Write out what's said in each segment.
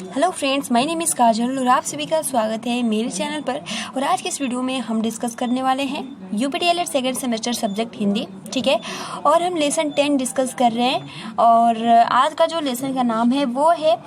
Hello friends, my name is Kajal और आप सभी का स्वागत है मेरे चैनल पर। और आज के इस वीडियो में हम डिस्कस करने वाले हैं यूपीटीएलएड सेकंड सेमेस्टर सब्जेक्ट हिंदी, ठीक है। और हम लेसन 10 डिस्कस कर रहे हैं और आज का जो लेसन का नाम है वो है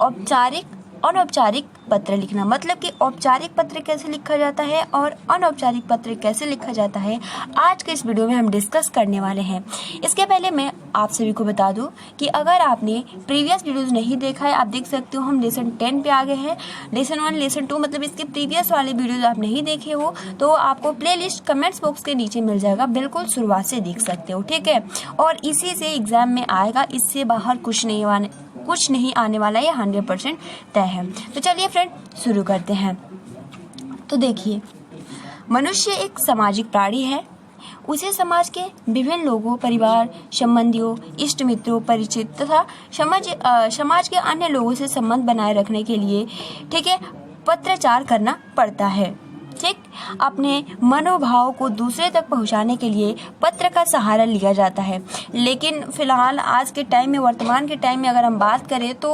औपचारिक अनौपचारिक पत्र लिखना। मतलब कि औपचारिक पत्र कैसे लिखा जाता है और अनौपचारिक पत्र कैसे लिखा जाता है, आज के इस वीडियो में हम डिस्कस करने वाले हैं। इसके पहले मैं आप सभी को बता दूं कि अगर आपने प्रीवियस वीडियोस नहीं देखा है, आप देख सकते हो हम लेसन 10 पे आ गए हैं। लेसन 1, लेसन 2 मतलब इसके प्रीवियस वाले वीडियोस आप नहीं देखे हो तो आपको प्लेलिस्ट कमेंट्स बॉक्स के नीचे मिल जाएगा, बिल्कुल शुरुआत से देख सकते हो, ठीक है। और इसी से एग्जाम में आएगा, इससे बाहर कुछ नहीं आने वाला, ये 100% तय है। तो चलिए फ्रेंड शुरू करते हैं। तो देखिए, मनुष्य एक सामाजिक प्राणी है। उसे समाज के विभिन्न लोगों, परिवार, संबंधियों, इष्ट मित्रों, परिचित तथा समाज के अन्य लोगों से संबंध बनाए रखने के लिए, ठीक है, पत्राचार करना पड़ता है, ठीक। अपने मनोभाव को दूसरे तक पहुंचाने के लिए पत्र का सहारा लिया जाता है। लेकिन फिलहाल आज के टाइम में, वर्तमान के टाइम में अगर हम बात करें तो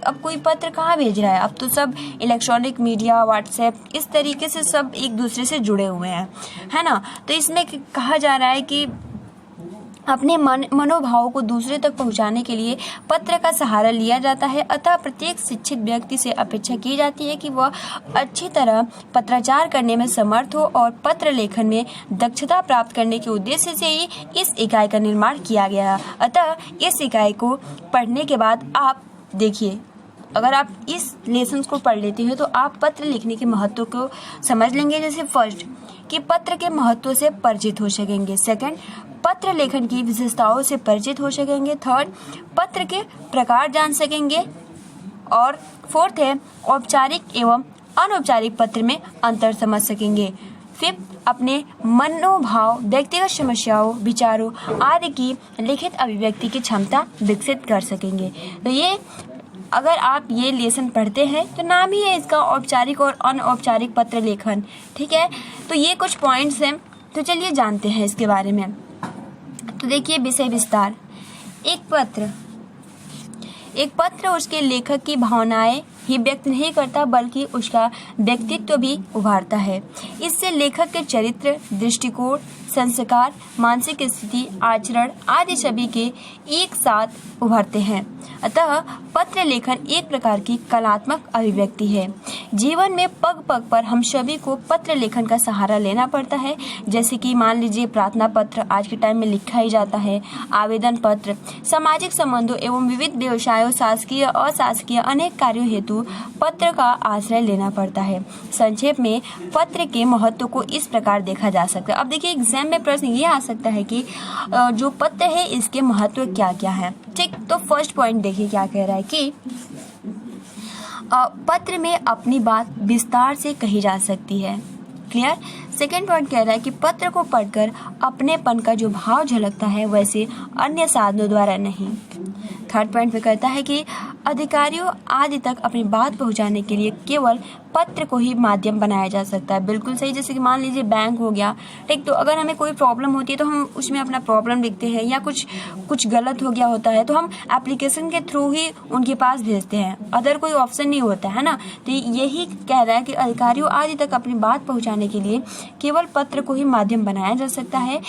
अब कोई पत्र कहाँ भेज रहा है। अब तो सब इलेक्ट्रॉनिक मीडिया, व्हाट्सएप, इस तरीके से सब एक दूसरे से जुड़े हुए हैं, है ना। तो इसमें कहा जा रहा है कि अपने मनोभाव को दूसरे तक पहुंचाने के लिए पत्र का सहारा लिया जाता है। अतः प्रत्येक शिक्षित व्यक्ति से अपेक्षा की जाती है कि वह अच्छी तरह पत्राचार करने में समर्थ हो और पत्र लेखन में दक्षता प्राप्त करने के उद्देश्य से ही इस इकाई का निर्माण किया गया। अतः इस इकाई को पढ़ने के बाद आप देखिए, अगर आप इस लेसन को पढ़ लेते हो तो आप पत्र लिखने के महत्व को समझ लेंगे। जैसे फर्स्ट, कि पत्र के महत्व से परिचित हो सकेंगे। सेकंड, पत्र लेखन की विशेषताओं से परिचित हो सकेंगे। थर्ड, पत्र के प्रकार जान सकेंगे। और फोर्थ है, औपचारिक एवं अनौपचारिक पत्र में अंतर समझ सकेंगे। फिफ्थ, अपने मनोभाव, व्यक्तिगत समस्याओं, विचारों आदि की लिखित अभिव्यक्ति की क्षमता विकसित कर सकेंगे। तो ये अगर आप ये लेसन पढ़ते हैं तो नाम ही है इसका औपचारिक और अनौपचारिक पत्र लेखन, ठीक है। तो ये कुछ पॉइंट्स हैं, तो चलिए जानते हैं इसके बारे में। तो देखिए, विषय विस्तार। एक पत्र उसके लेखक की भावनाएं ही व्यक्त नहीं करता बल्कि उसका व्यक्तित्व भी उभारता है। इससे लेखक के चरित्र, दृष्टिकोण, संस्कार, मानसिक स्थिति, आचरण आदि सभी के एक साथ उभरते हैं। अतः पत्र लेखन एक प्रकार की कलात्मक अभिव्यक्ति है। जीवन में पग पग पर हम सभी को पत्र लेखन का सहारा लेना पड़ता है। जैसे कि मान लीजिए, प्रार्थना पत्र आज के टाइम में लिखा ही जाता है, आवेदन पत्र, सामाजिक संबंधों एवं विविध व्यवसायों, शासकीय अशासकीय अनेक कार्यों हेतु पत्र का आश्रय लेना पड़ता है। संक्षेप में पत्र के महत्व को इस प्रकार देखा जा सकता है। अब देखिए, एग्जाम में प्रश्न ये आ सकता है कि जो पत्र है इसके महत्व क्या क्या है, ठीक। तो फर्स्ट पॉइंट देखिए क्या कह रहा है कि पत्र में अपनी बात विस्तार से कही जा सकती है, क्लियर। सेकेंड पॉइंट कह रहा है कि पत्र को पढ़कर अपनेपन का जो भाव झलकता है वैसे अन्य साधनों द्वारा नहीं। थर्ड पॉइंट पे कहता है कि अधिकारियों आदि तक अपनी बात पहुंचाने के लिए केवल पत्र को ही माध्यम बनाया जा सकता है। बिल्कुल सही। जैसे कि मान लीजिए बैंक हो गया, ठीक। तो अगर हमें कोई प्रॉब्लम होती है तो हम उसमें अपना प्रॉब्लम लिखते हैं, या कुछ गलत हो गया होता है तो हम एप्लीकेशन के थ्रू ही उनके पास भेजते हैं, अदर कोई ऑप्शन नहीं होता है ना। तो यही कह रहा है कि अधिकारियों आदि तक अपनी बात पहुँचाने के लिए केवल पत्र को ही माध्यम बनाया जा सकता है।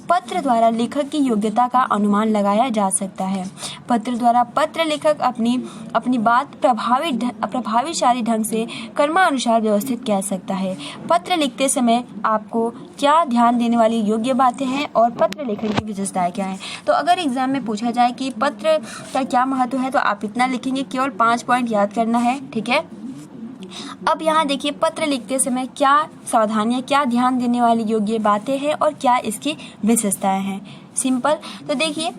पत्र द्वारा लेखक की योग्यता का अनुमान लगाया जा सकता है। पत्र द्वारा पत्र लेखक अपनी बात प्रभावशाली ढंग से कर्मानुसार व्यवस्थित कह सकता है। पत्र लिखते समय आपको क्या ध्यान देने वाली योग्य बातें हैं और पत्र लेखन की विशेषताएं क्या हैं। तो अगर एग्जाम में पूछा जाए कि पत्र का क्या महत्व है तो आप इतना लिखेंगे, केवल 5 पॉइंट याद करना है, ठीक है। अब यहाँ देखिए, पत्र लिखते समय क्या सावधानियां, क्या ध्यान देने वाली योग्य बातें हैं और क्या इसकी विशेषताएं हैं। सिंपल। तो देखिए,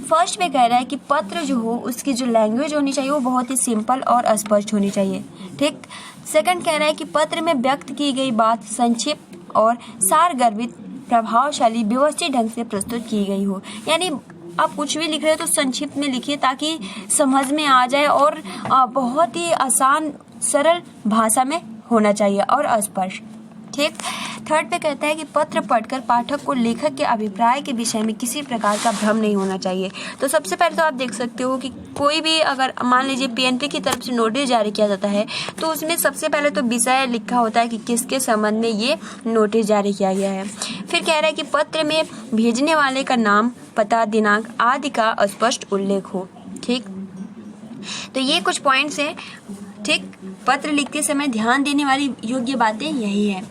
फर्स्ट में कह रहा है कि पत्र जो हो उसकी जो लैंग्वेज होनी चाहिए वो बहुत ही सिंपल और स्पष्ट होनी चाहिए, ठीक। सेकंड कह रहा है कि पत्र में व्यक्त की गई बात संक्षिप्त और सारगर्भित, प्रभावशाली, व्यवस्थित ढंग से प्रस्तुत की गई हो। यानी आप कुछ भी लिख रहे हो तो संक्षिप्त में लिखिए ताकि समझ में आ जाए, और बहुत ही आसान सरल भाषा में होना चाहिए और स्पष्ट, ठीक। थर्ड पे कहता है कि पत्र पढ़कर पाठक को लेखक के अभिप्राय के विषय में किसी प्रकार का भ्रम नहीं होना चाहिए। तो सबसे पहले तो आप देख सकते हो कि कोई भी अगर मान लीजिए पीएनपी की तरफ से नोटिस जारी किया जाता है तो उसमें सबसे पहले तो विषय लिखा होता है कि किसके संबंध में ये नोटिस जारी किया गया है। फिर कह रहा है कि पत्र में भेजने वाले का नाम, पता, दिनांक आदि का स्पष्ट उल्लेख हो। ठीक, तो ये कुछ पॉइंट्स हैं। ठीक, पत्र लिखते समय ध्यान देने वाली योग्य बातें यही है।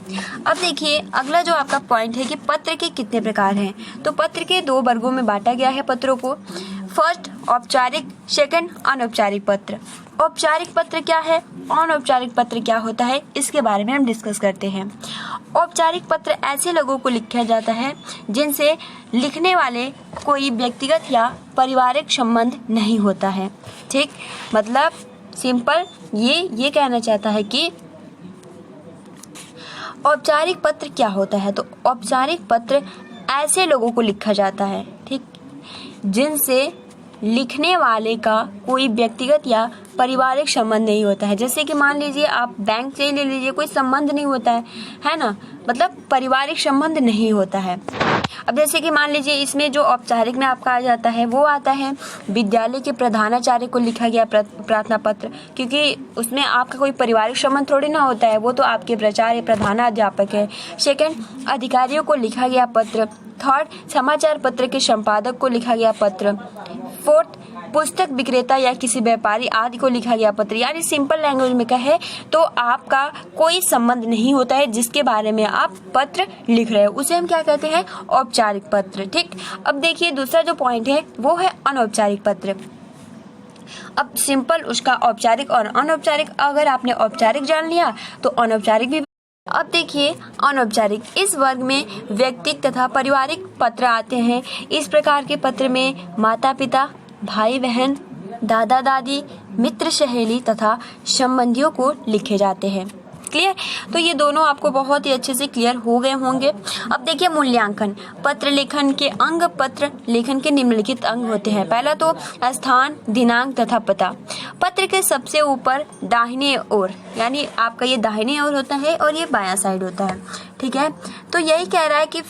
अब देखिए अगला जो आपका पॉइंट है कि पत्र के कितने प्रकार हैं। तो पत्र के 2 वर्गों में बांटा गया है पत्रों को। फर्स्ट औपचारिक, सेकंड अनौपचारिक पत्र। औपचारिक पत्र क्या है, अनौपचारिक पत्र क्या होता है, इसके बारे में हम डिस्कस करते हैं। औपचारिक पत्र ऐसे लोगों को लिखा जाता है जिनसे लिखने वाले कोई व्यक्तिगत या पारिवारिक संबंध नहीं होता है। ठीक, मतलब सिंपल ये कहना चाहता है कि औपचारिक पत्र क्या होता है। तो औपचारिक पत्र ऐसे लोगों को लिखा जाता है, ठीक, जिनसे लिखने वाले का कोई व्यक्तिगत या पारिवारिक संबंध नहीं होता है। जैसे कि मान लीजिए आप बैंक से ही ले लीजिए, कोई संबंध नहीं होता है ना, मतलब पारिवारिक संबंध नहीं होता है। अब जैसे कि मान लीजिए इसमें जो औपचारिक में आपका आ जाता है वो आता है विद्यालय के प्रधानाचार्य को लिखा गया प्रार्थना पत्र, क्योंकि उसमें आपका कोई पारिवारिक संबंध थोड़ी ना होता है, वो तो आपके प्राचार्य प्रधानाध्यापक है। सेकंड, अधिकारियों को लिखा गया पत्र। थर्ड, समाचार पत्र के संपादक को लिखा गया पत्र। फोर्थ, पुस्तक विक्रेता या किसी व्यापारी आदि को लिखा गया पत्र। यानी सिंपल लैंग्वेज में कहे तो आपका कोई संबंध नहीं होता है जिसके बारे में आप पत्र लिख रहे हो, उसे हम क्या कहते हैं, औपचारिक पत्र। ठीक, अब देखिए दूसरा जो पॉइंट है वो है अनौपचारिक पत्र। अब सिंपल उसका औपचारिक और अनौपचारिक, अगर आपने औपचारिक जान लिया तो अनौपचारिक भी। अब देखिए अनौपचारिक, इस वर्ग में व्यक्तिगत तथा पारिवारिक पत्र आते हैं। इस प्रकार के पत्र में माता पिता, भाई बहन, दादा दादी, मित्र सहेली तथा संबंधियों को लिखे जाते हैं। क्लियर, तो ये दोनों आपको बहुत ही अच्छे से क्लियर हो गए होंगे। अब देखिए मूल्यांकन। पत्र लेखन के अंग, पत्र लेखन के निम्नलिखित अंग होते हैं। पहला तो स्थान, दिनांक तथा पता। पत्र के सबसे ऊपर दाहिने ओर, यानी आपका ये दाहिने ओर होता है और ये बायां साइड होता है। ठीक है, तो यही कह रहा है कि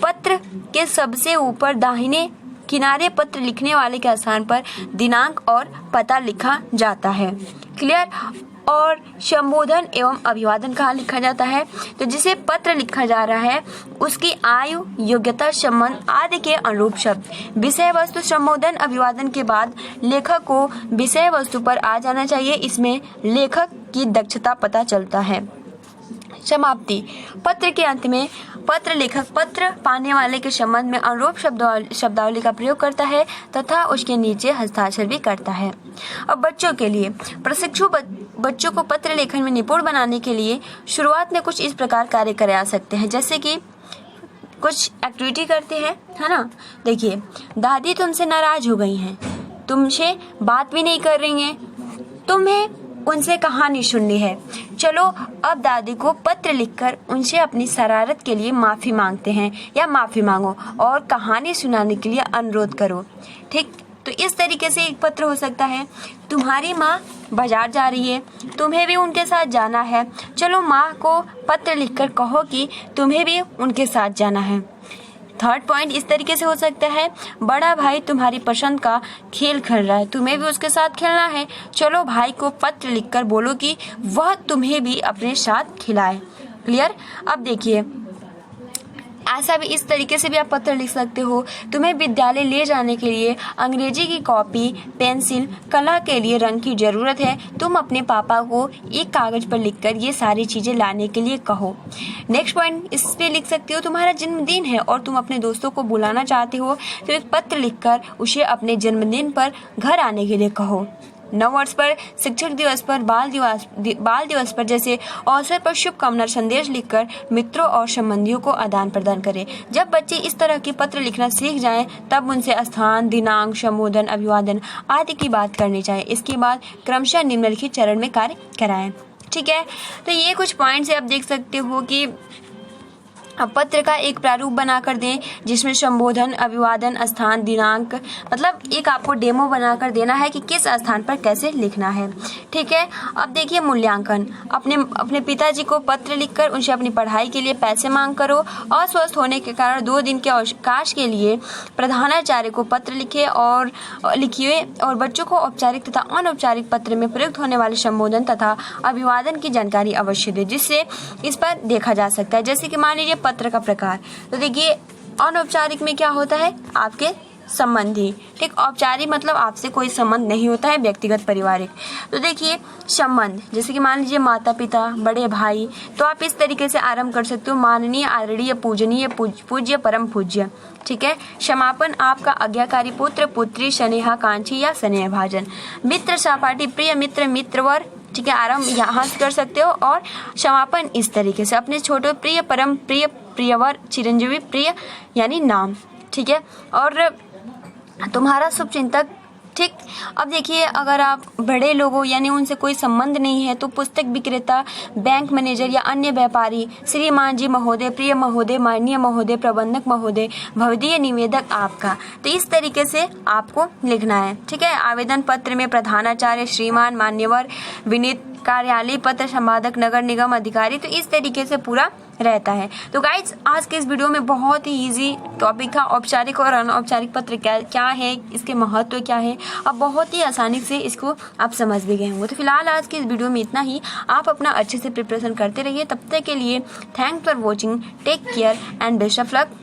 पत्र के सबसे ऊपर दाहिने किनारे पत्र लिखने वाले के स्थान पर दिनांक और पता लिखा जाता है। क्लियर, और संबोधन एवं अभिवादन कहाँ लिखा जाता है, तो जिसे पत्र लिखा जा रहा है उसकी आयु, योग्यता, संबंध आदि के अनुरूप शब्द, विषय वस्तु, संबोधन अभिवादन के बाद लेखक को विषय वस्तु पर आ जाना चाहिए। इसमें लेखक की दक्षता पता चलता है। समाप्ति। पत्र के अंत में पत्र लेखक पत्र पाने वाले के संबंध में अनुरूप शब्दावली का प्रयोग करता है तथा उसके नीचे हस्ताक्षर भी करता है। अब बच्चों के लिए प्रशिक्षु बच्चों को पत्र लेखन में निपुण बनाने के लिए शुरुआत में कुछ इस प्रकार कार्य करे जा सकते हैं, जैसे कि कुछ एक्टिविटी करते हैं, है ना। देखिए, दादी तुमसे नाराज हो गई हैं, तुमसे बात भी नहीं कर रही हैं, तुम्हें उनसे कहानी सुननी है। चलो अब दादी को पत्र लिखकर उनसे अपनी शरारत के लिए माफी मांगते हैं या माफी मांगो और कहानी सुनाने के लिए अनुरोध करो। ठीक, तो इस तरीके से एक पत्र हो सकता है। तुम्हारी माँ बाजार जा रही है, तुम्हें भी उनके साथ जाना है, चलो माँ को पत्र लिखकर कहो कि तुम्हें भी उनके साथ जाना है। थर्ड पॉइंट इस तरीके से हो सकता है, बड़ा भाई तुम्हारी पसंद का खेल खेल रहा है, तुम्हें भी उसके साथ खेलना है, चलो भाई को पत्र लिखकर बोलो कि वह तुम्हें भी अपने साथ खिलाए। क्लियर, अब देखिए ऐसा भी इस तरीके से भी आप पत्र लिख सकते हो। तुम्हें विद्यालय ले जाने के लिए अंग्रेजी की कॉपी, पेंसिल, कला के लिए रंग की जरूरत है, तुम अपने पापा को एक कागज पर लिखकर ये सारी चीजें लाने के लिए कहो। नेक्स्ट पॉइंट इस पे लिख सकते हो, तुम्हारा जन्मदिन है और तुम अपने दोस्तों को बुलाना चाहते हो तो एक पत्र लिखकर उसे अपने जन्मदिन पर घर आने के लिए कहो। नववर्ष पर, शिक्षक दिवस पर, बाल दिवस पर जैसे अवसर पर शुभकामना संदेश लिखकर मित्रों और संबंधियों को आदान प्रदान करें। जब बच्चे इस तरह के पत्र लिखना सीख जाएं, तब उनसे स्थान, दिनांक, संबोधन, अभिवादन आदि की बात करनी चाहिए। इसके बाद क्रमशः निम्नलिखित चरण में कार्य कराएं। ठीक है, तो ये कुछ पॉइंट्स आप देख सकते हो कि पत्र का एक प्रारूप बनाकर दें जिसमें संबोधन, अभिवादन, स्थान, दिनांक, मतलब एक आपको डेमो बनाकर देना है कि किस स्थान पर कैसे लिखना है। ठीक है। अब देखिए मूल्यांकन। अपने पिताजी को पत्र लिखकर उनसे अपनी पढ़ाई के लिए पैसे मांग करो। अस्वस्थ होने के कारण 2 दिन के अवकाश के लिए प्रधानाचार्य को पत्र लिखिए और बच्चों को औपचारिक तथा अनौपचारिक पत्र में प्रयुक्त होने वाले संबोधन तथा अभिवादन की जानकारी अवश्य दे, जिससे इस पर देखा जा सकता है। जैसे कि मान लीजिए पत्र का प्रकार, तो देखिए अनौपचारिक में क्या होता है, आपके संबंधी। ठीक, औपचारिक मतलब आपसे कोई संबंध नहीं होता है, व्यक्तिगत पारिवारिक। तो देखिए संबंध, जैसे कि मान लीजिए माता पिता, बड़े भाई, तो आप इस तरीके से आरंभ कर सकते हो, माननीय, आदरणीय, पूजनीय, पूज्य, परम पूज्य। ठीक है। समापन आपका आज्ञाकारी पुत्र, पुत्री, स्नेहा कांक्षी या स्नेह भाजन। मित्र, सहपाठी, प्रिय मित्र, मित्रवर। ठीक है। आरंभ यहाँ से कर सकते हो और समापन इस तरीके से अपने छोटे प्रिय, परम प्रिय, प्रियवर, चिरंजीवी, प्रिय यानी नाम। ठीक है। और तुम्हारा शुभचिंतक। ठीक। अब देखिए अगर आप बड़े लोग हो यानी उनसे कोई संबंध नहीं है तो पुस्तक विक्रेता, बैंक मैनेजर या अन्य व्यापारी, श्रीमान जी महोदय, प्रिय महोदय, माननीय महोदय, प्रबंधक महोदय, भवदीय निवेदक आपका। तो इस तरीके से आपको लिखना है। ठीक है। आवेदन पत्र में प्रधानाचार्य, श्रीमान, मान्यवर, विनीत, कार्यालय पत्र, संपादक, नगर निगम अधिकारी, तो इस तरीके से पूरा रहता है। तो गाइज आज के इस वीडियो में बहुत ही इजी टॉपिक था, औपचारिक और अनौपचारिक पत्र क्या है, इसके महत्व क्या है। अब बहुत ही आसानी से इसको आप समझ भी गए होंगे। तो फिलहाल आज के इस वीडियो में इतना ही। आप अपना अच्छे से प्रिपरेशन करते रहिए। तब तक के लिए thanks for watching, take care and best of luck.